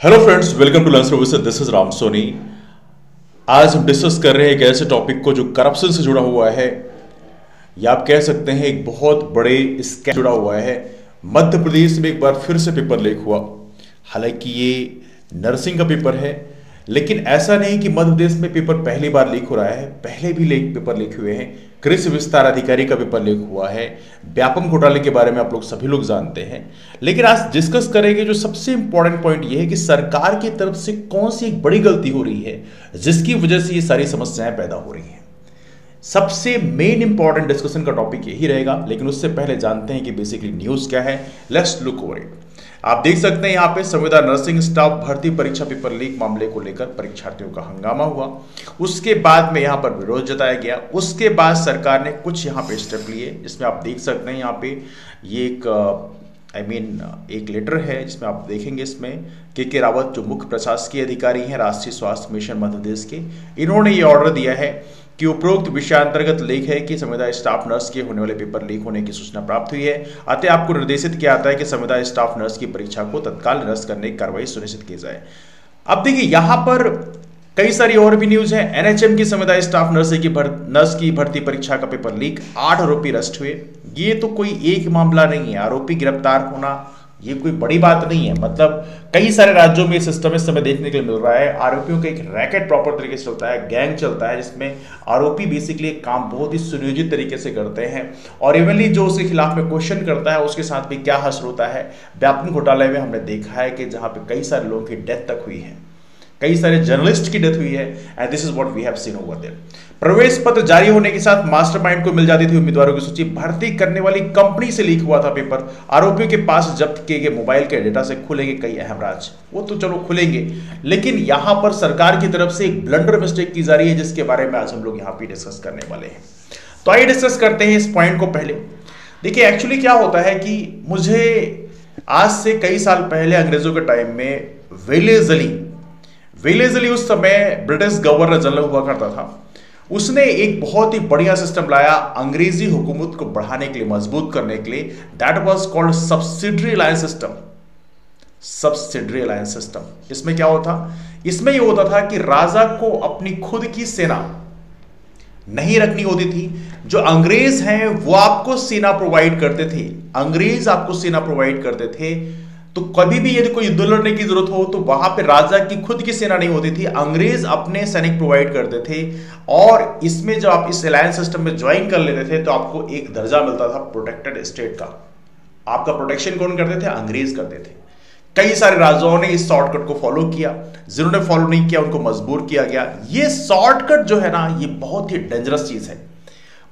Hello friends, welcome to learn services. This is Ram Soni. आज हम discuss कर रहे हैं एक ऐसे टॉपिक को जो करप्शन से जुड़ा हुआ है, या आप कह सकते हैं एक बहुत बड़े स्कैम जुड़ा हुआ है। मध्य प्रदेश में एक बार फिर से पेपर लीक हुआ। हालांकि ये नर्सिंग का पेपर है, लेकिन ऐसा नहीं कि मध्य प्रदेश में पेपर पहली बार लीक हो रहा है। पहले भी पेपर लीक हुए हैं। कृषि विस्तार अधिकारी का पेपर लीक हुआ है। व्यापम घोटाले के बारे में आप लोग सभी लोग जानते हैं। लेकिन आज डिस्कस करेंगे जो सबसे इंपॉर्टेंट पॉइंट ये है कि सरकार की तरफ से कौन सी एक बड़ी गलती हो रही है जिसकी वजह से ये सारी समस्याएं पैदा हो रही हैं। सबसे मेन इंपॉर्टेंट डिस्कशन का टॉपिक यही रहेगा, लेकिन उससे पहले जानते हैं कि बेसिकली न्यूज क्या है। Let's look over it. आप देख सकते हैं यहाँ पे संविदा नर्सिंग स्टाफ भर्ती परीक्षा पेपर लीक मामले को लेकर परीक्षार्थियों का हंगामा हुआ। उसके बाद में यहाँ पर विरोध जताया गया। उसके बाद सरकार ने कुछ यहाँ पे स्टेप लिए, जिसमें आप देख सकते हैं यहाँ पे ये एक लेटर है जिसमें आप देखेंगे इसमें के रावत जो मुख्य प्रशासकीय अधिकारी हैं राष्ट्रीय स्वास्थ्य मिशन मध्य प्रदेश के, इन्होंने ये ऑर्डर दिया है कि उपरोक्त विषयांतर्गत लेख है कि संविदा स्टाफ नर्स के होने वाले पेपर लीक होने की सूचना प्राप्त हुई है। अतः आपको निर्देशित किया जाता है कि संविदा स्टाफ नर्स की परीक्षा को तत्काल निरस्त करने की कार्रवाई सुनिश्चित की जाए। अब देखिए यहाँ पर कई सारी और भी न्यूज है। एनएचएम की संविदा स्टाफ नर्स की भर्ती परीक्षा का पेपर लीक, 8 आरोपी अरेस्ट हुए। ये तो कोई एक मामला नहीं है। आरोपी गिरफ्तार होना ये कोई बड़ी बात नहीं है। मतलब कई सारे राज्यों में सिस्टम इस समय देखने के लिए मिल रहा है। आरोपियों का एक रैकेट प्रॉपर तरीके से चलता है, गैंग चलता है, जिसमें आरोपी बेसिकली एक काम बहुत ही सुनियोजित तरीके से करते हैं और इवनली जो उसके खिलाफ में क्वेश्चन करता है उसके साथ भी क्या हश्र होता है। व्यापम घोटाले में हमने देखा है कि जहां पे कई सारे लोगों की डेथ तक हुई है, कई सारे जर्नलिस्ट की डेथ हुई है, and this is what we have seen over there. प्रवेश पत्र जारी होने के साथ मास्टरमाइंड को मिल जाती थी उम्मीदवारों की सूची। भर्ती करने वाली कंपनी से लीक हुआ था पेपर। आरोपियों के पास जब्त किए गए मोबाइल के डेटा से खुलेंगे कई अहम राज। वो तो चलो खुलेंगे, लेकिन यहां पर सरकार की तरफ से एक ब्लंडर मिस्टेक की जा रही है, जिसके बारे में आज हम लोग यहां पे डिस्कस करने वाले हैं। तो आइए डिस्कस करते हैं इस पॉइंट को। पहले देखिए एक्चुअली क्या होता है कि मुझे आज से कई साल पहले अंग्रेजों के टाइम में वेलेजली उस समय ब्रिटिश गवर्नर जनरल हुआ करता था। उसने एक बहुत ही बढ़िया सिस्टम लाया अंग्रेजी हुकूमत को बढ़ाने के लिए, मजबूत करने के लिए। That was called subsidiary alliance system. Subsidiary alliance system इसमें क्या होता, इसमें यह होता था कि राजा को अपनी खुद की सेना नहीं रखनी होती थी। जो अंग्रेज हैं वो आपको सेना प्रोवाइड करते थे। अंग्रेज आपको सेना प्रोवाइड करते थे, तो कभी भी यदि कोई युद्ध लड़ने की जरूरत हो तो वहां पे राजा की खुद की सेना नहीं होती थी, अंग्रेज अपने सैनिक प्रोवाइड करते थे। और इसमें जब आप इस अलायंस सिस्टम में ज्वाइन कर लेते थे तो आपको एक दर्जा मिलता था प्रोटेक्टेड स्टेट का। आपका प्रोटेक्शन कौन करते थे? अंग्रेज करते थे। कई सारे राजाओं ने इस शॉर्टकट को फॉलो किया, जिन्होंने फॉलो नहीं किया उनको मजबूर किया गया। ये शॉर्टकट जो है ना, ये बहुत ही डेंजरस चीज है।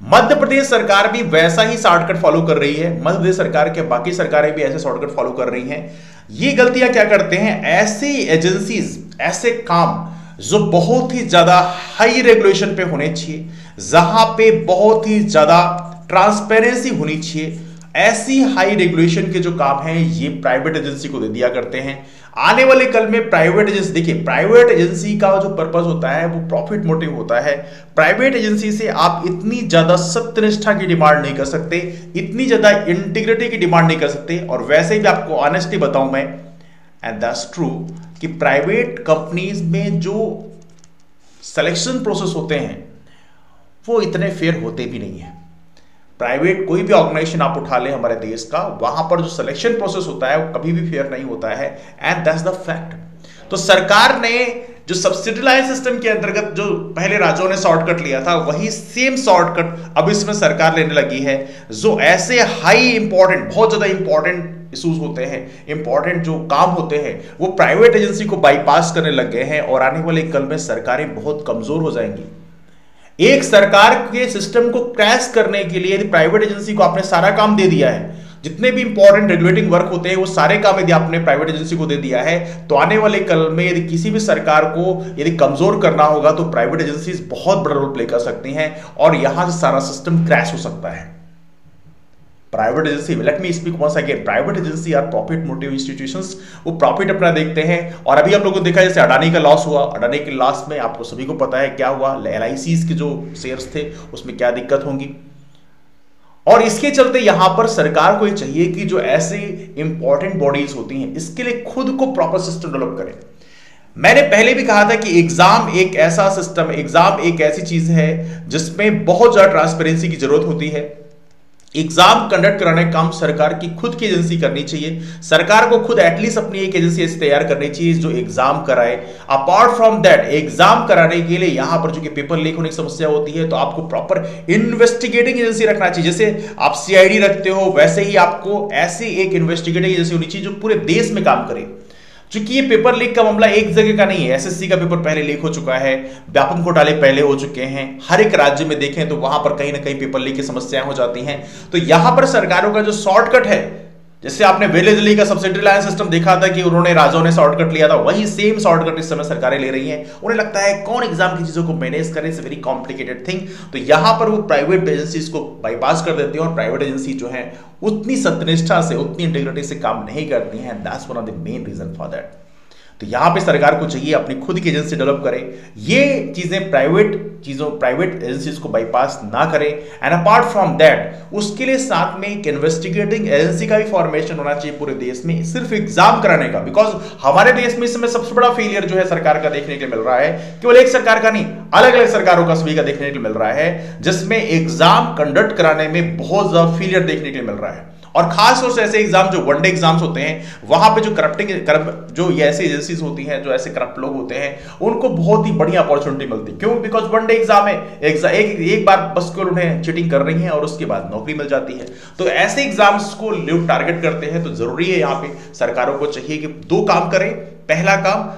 मध्य प्रदेश सरकार भी वैसा ही शॉर्टकट फॉलो कर रही है। मध्य प्रदेश सरकार के बाकी सरकारें भी ऐसे शॉर्टकट फॉलो कर रही हैं। ये गलतियां क्या करते हैं, ऐसी एजेंसीज, ऐसे काम जो बहुत ही ज्यादा हाई रेगुलेशन पे होने चाहिए, जहां पे बहुत ही ज्यादा ट्रांसपेरेंसी होनी चाहिए, ऐसी हाई रेगुलेशन के जो काम हैं ये प्राइवेट एजेंसी को दे दिया करते हैं। आने वाले कल में प्राइवेट एजेंसी, देखिए प्राइवेट एजेंसी का जो पर्पस होता है वो प्रॉफिट मोटिव होता है। प्राइवेट एजेंसी से आप इतनी ज्यादा सत्यनिष्ठा की डिमांड नहीं कर सकते, इतनी ज्यादा इंटीग्रिटी की डिमांड नहीं कर सकते। और वैसे भी आपको ऑनेस्टली बताऊं मैं, एंड दैट्स ट्रू, कि प्राइवेट कंपनीज में जो सिलेक्शन प्रोसेस होते हैं वो इतने फेयर होते भी नहीं है। प्राइवेट कोई भी ऑर्गेनाइजेशन आप उठा ले हमारे देश का, वहां पर जो सिलेक्शन प्रोसेस होता है वो कभी भी फेयर नहीं होता है, एंड दैट्स द फैक्ट। तो सरकार ने जो सब्सिडाइज सिस्टम के अंतर्गत जो पहले राज्यों ने शॉर्टकट लिया था, वही सेम शॉर्टकट अब इसमें सरकार लेने लगी है। जो ऐसे हाई इंपॉर्टेंट, बहुत ज्यादा इंपॉर्टेंट इश्यूज होते हैं, इंपॉर्टेंट जो काम होते हैं, वो प्राइवेट एजेंसी को बाईपास करने लग गए हैं। और आने वाले कल में सरकारें बहुत कमजोर हो जाएंगी। एक सरकार के सिस्टम को क्रैश करने के लिए यदि प्राइवेट एजेंसी को आपने सारा काम दे दिया है, जितने भी इंपॉर्टेंट रेगुलेटिंग वर्क होते हैं वो सारे काम यदि आपने प्राइवेट एजेंसी को दे दिया है, तो आने वाले कल में यदि किसी भी सरकार को यदि कमजोर करना होगा तो प्राइवेट एजेंसीज बहुत बड़ा रोल प्ले कर सकती हैं और यहां से सारा सिस्टम क्रैश हो सकता है। Private agency, let me speak once again, private agency are profit motive institutions. वो प्रॉफिट अपना देखते हैं। और अभी आप लोगों ने देखा जैसे अडानी का लॉस हुआ, अडानी के लॉस में आपको सभी को पता है क्या हुआ, LICs के जो शेयर्स थे उसमें क्या दिक्कत होंगी। और इसके चलते यहां पर सरकार को ये चाहिए कि जो ऐसे इंपॉर्टेंट बॉडीज होती हैं इसके लिए खुद को प्रॉपर सिस्टम डेवलप करें। मैंने पहले भी कहा था कि एग्जाम एक ऐसा सिस्टम, एग्जाम एक ऐसी चीज है जिसमें बहुत ज्यादा ट्रांसपेरेंसी की जरूरत होती है। एग्जाम कंडक्ट कराने का काम सरकार की खुद की एजेंसी करनी चाहिए। सरकार को खुद एटलीस्ट अपनी एक एजेंसी ऐसी तैयार करनी चाहिए जो एग्जाम कराए। अपार्ट फ्रॉम दैट, एग्जाम कराने के लिए यहां पर जो कि पेपर लीक होने की समस्या होती है तो आपको प्रॉपर इन्वेस्टिगेटिंग एजेंसी रखना चाहिए। जैसे आप सीआईडी रखते हो वैसे ही आपको ऐसी एक इन्वेस्टिगेटिंग एजेंसी होनी चाहिए जो पूरे देश में काम करे। क्योंकि ये पेपर लीक का मामला एक जगह का नहीं है, एसएससी का पेपर पहले लीक हो चुका है, व्यापम घोटाले पहले हो चुके हैं, हर एक राज्य में देखें तो वहां पर कहीं ना कहीं पेपर लीक की समस्याएं हो जाती हैं। तो यहां पर सरकारों का जो शॉर्टकट है, जैसे आपने विलेज दिल्ली का सब्सिडी लाइन सिस्टम देखा था कि उन्होंने राजाओं ने शॉर्टकट लिया था, वही सेम शॉर्टकट इस समय सरकारें ले रही हैं। उन्हें लगता है कौन एग्जाम की चीजों को मैनेज करे, इट्स वेरी कॉम्प्लिकेटेड थिंग। तो यहां पर वो प्राइवेट एजेंसीज को बाईपास कर देती हैं और प्राइवेट एजेंसी जो है उतनी सत्यनिष्ठा से, उतनी इंटीग्रिटी से काम नहीं करती हैं। That's one of the main reason for that. तो यहां पे सरकार को चाहिए अपनी खुद की एजेंसी डेवलप करे, ये चीजें प्राइवेट एजेंसीज को बाईपास ना करें। एंड अपार्ट फ्रॉम दैट उसके लिए साथ में एक इन्वेस्टिगेटिंग एजेंसी का भी फॉर्मेशन होना चाहिए पूरे देश में, सिर्फ एग्जाम कराने का। बिकॉज हमारे देश में इस समय सबसे बड़ा फेलियर जो है सरकार का देखने के लिए मिल रहा है, केवल एक सरकार का नहीं, अलग अलग सरकारों का सभी का देखने के लिए मिल रहा है, जिसमें एग्जाम कंडक्ट कराने में बहुत ज्यादा फेलियर देखने के लिए मिल रहा है। और खास तौर से ऐसे एग्जाम जो वनडे एग्जाम्स होते हैं, वहां पे जो ये ऐसी एजेंसीज होती हैं, जो ऐसे करप्ट लोग होते हैं, उनको बहुत ही बढ़िया अपॉर्चुनिटी मिलती है। क्यों? बिकॉज वनडे एग्जाम है, एक बार बस केवल उन्हें चीटिंग कर रही है और उसके बाद नौकरी मिल जाती है। तो ऐसे एग्जाम्स को लोग टारगेट करते हैं। तो जरूरी है यहाँ पे सरकारों को चाहिए कि दो काम करें। पहला काम,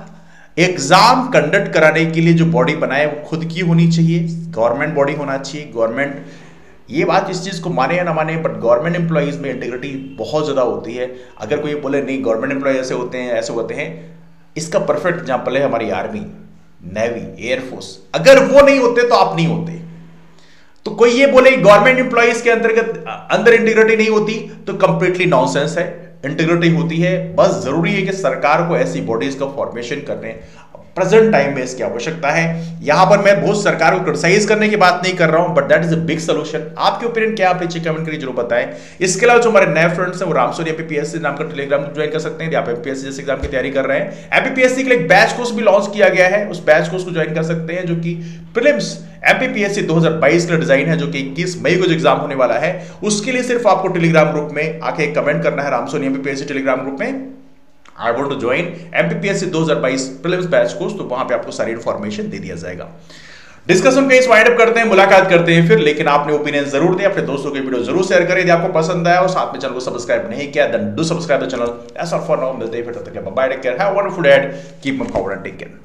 एग्जाम कंडक्ट कराने के लिए जो बॉडी बनाए वो खुद की होनी चाहिए, गवर्नमेंट बॉडी होना चाहिए। गवर्नमेंट, ये बात इस चीज को माने या ना माने, बट गवर्नमेंट एम्प्लॉइज में इंटीग्रिटी बहुत ज्यादा होती है। अगर कोई बोले नहीं गवर्नमेंट एम्प्लॉय ऐसे होते हैं ऐसे होते हैं, इसका परफेक्ट एग्जांपल है हमारी आर्मी, नेवी, एयरफोर्स। अगर वो नहीं होते तो आप नहीं होते। तो कोई ये बोले गवर्नमेंट एम्प्लॉइज के अंदर इंटीग्रिटी नहीं होती तो कंप्लीटली नॉनसेंस है। इंटीग्रिटी होती है, बस जरूरी है कि सरकार को ऐसी बॉडीज का फॉर्मेशन करने प्रेजेंट टाइम में इसकी आवश्यकता है। यहां पर मैं बहुत सरकार को क्रिटिसाइज करने की बात नहीं कर रहा हूं, but that is a big solution. आपके ओपिनियन क्या, आप नीचे कमेंट करिए, जरूर बताएं। इसके अलावा जो हमारे नए फ्रेंड्स हैं वो रामसोनी एमपीपीएससी नाम का टेलीग्राम ज्वाइन कर सकते हैं। आप एमपीएससी जैसे एग्जाम की तैयारी कर रहे हैं, एमपीपीएससी के लिए एक बैच कोर्स भी लॉन्च किया गया है, उस बैच कोर्स को ज्वाइन कर सकते हैं, जो कि प्रीलिम्स एमपीपीएससी 2022 का डिजाइन है, जो कि 21 मई को जो एग्जाम होने वाला है। उसके लिए सिर्फ आपको टेलीग्राम ग्रुप में आके कमेंट करना है, रामसोनी एमपीपीएससी टेलीग्राम ग्रुप में I want to join MPPSC 2022 prelims batch course. तो वहां पे आपको सारी इन्फॉर्मेशन दे दिया जाएगा। डिस्कशन कहीं वाइंड अप करते हैं, मुलाकात करते हैं फिर। लेकिन आपने ओपिनियन जरूर दें, अपने दोस्तों के वीडियो जरूर शेयर करें यदि आपको पसंद आया, और साथ में चैनल को सब्सक्राइब नहीं किया then do subscribe the channel. That's all for now, मिलते हैं फिर, तब तक bye, take care, have a wonderful day, keep moving forward and take care.